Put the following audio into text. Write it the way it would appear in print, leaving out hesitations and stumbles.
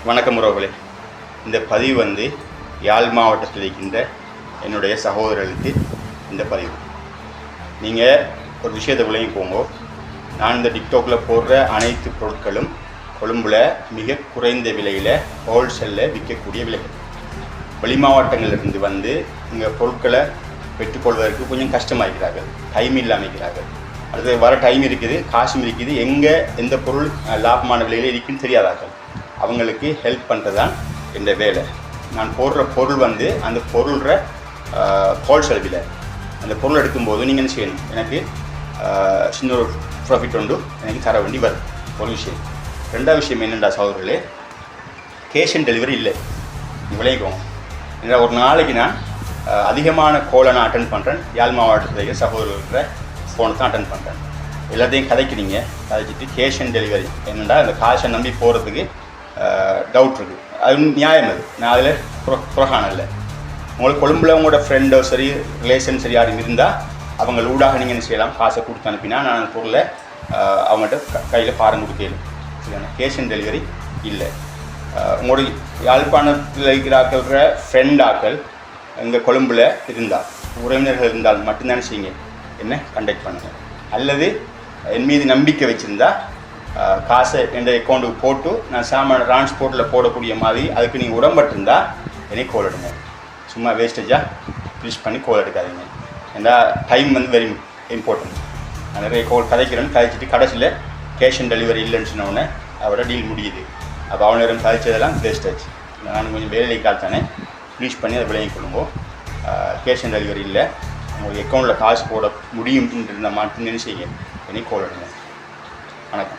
வணக்கம் உறவுகளே. இந்த பதிவு வந்து யாழ் மாவட்டத்தில் இருக்கின்ற என்னுடைய சகோதரர்களுக்கு இந்த பதிவு. நீங்கள் ஒரு விஷயத்தை விளங்கிக்கோங்க. நான் இந்த டிக்டாக்கில் போடுற அனைத்து பொருட்களும் கொழும்பில் மிக குறைந்த விலையில் ஹோல்சேலில் விற்கக்கூடிய விலைகள். வெளி மாவட்டங்களிலிருந்து வந்து இங்கே பொருட்களை பெற்றுக்கொள்வதற்கு கொஞ்சம் கஷ்டமாகிறார்கள், டைம் இல்லாமல். அது வர டைம் இருக்குது, காசும் இருக்குது, எங்கே எந்த பொருள் லாபமான விலையில் இருக்குன்னு தெரியாதார்கள். அவங்களுக்கு ஹெல்ப் பண்ணுறது தான் இந்த வேலை. நான் போடுற பொருள் வந்து அந்த பொருள்ற ஹோல்சேல் விலை. அந்த பொருள் எடுக்கும்போது நீங்கள் என்ன செய்யணும், எனக்கு சின்ன ஒரு ப்ராஃபிட் ஒன்று எனக்கு தர வேண்டி வரும். ஒரு விஷயம். ரெண்டாவது விஷயம் என்னென்றா சகோதரர்களே, கேஷ் ஆன் டெலிவரி இல்லை. விளைவிக்கோங்க. ஏன்னா ஒரு நாளைக்கு நான் அதிகமான கோலை நான் அட்டன் பண்ணுறேன். யாழ் மாவட்டத்தில் சகோதரர்கிட்ட ஃபோனை தான் அட்டன் பண்ணுறேன். எல்லாத்தையும் கதைக்கிறீங்க, கதைச்சிட்டு கேஷ் ஆன் டெலிவரி என்னென்னா அந்த காசை நம்பி போகிறதுக்கு டவுட் இருக்குது. அது நியாயம். அது நான் அதில் புறகானம் இல்லை. உங்களுக்கு கொழும்பில் உங்களோட ஃப்ரெண்டோ சரி ரிலேஷன் சரி யாரும் இருந்தால் அவங்க ஊடாக நீங்கள் என்ன செய்யலாம், காசை கொடுத்து அனுப்பினா நான் அந்த பொருளை அவங்கள்ட்ட கையில் பாரம் கொடுக்கலும். சரியான கேஷ் ஆன் டெலிவரி இல்லை. உங்களோட யாழ்ப்பாணத்தில் இருக்கிற ஃப்ரெண்டாக்கள் எங்கள் கொழும்பில் இருந்தால், உறவினர்கள் இருந்தால் மட்டும்தானே செய்யுங்க என்ன கண்டக்ட் பண்ணுங்கள். அல்லது என் மீது நம்பிக்கை வச்சுருந்தா காசை என் அக்கௌண்ட்டுக்கு போட்டு நான் சாமான டிரான்ஸ்போர்ட்டில் போடக்கூடிய மாதிரி அதுக்கு நீங்கள் உடம்பட்டிருந்தா என்னை கோல் எடுங்க. சும்மா வேஸ்டேஜாக யூஸ் பண்ணி கோல் எடுக்காதீங்க. ஏன்னா டைம் வந்து வெரி இம்பார்ட்டன்ட். நான் நிறைய கோல் கதைச்சிட்டு கடைசியில் கேஷ் ஆன் டெலிவரி இல்லைன்னு சொன்னோடனே அவரோட டீல் முடியுது. அப்போ அவன் நேரம் கதைச்சதெல்லாம் வேஸ்டேஜ். நான் கொஞ்சம் வேலை காலத்தானே ப்ளீஸ் பண்ணி அதை விளங்கி கொள்ளுங்கோ. கேஷ் ஆன் டெலிவரி இல்லை, உங்களுக்கு அக்கௌண்ட்டில் காசு போட முடியும் இருந்தால் மட்டும் என்ன செய்யுங்க, என்னை கோல் எடுங்க. வணக்கம்.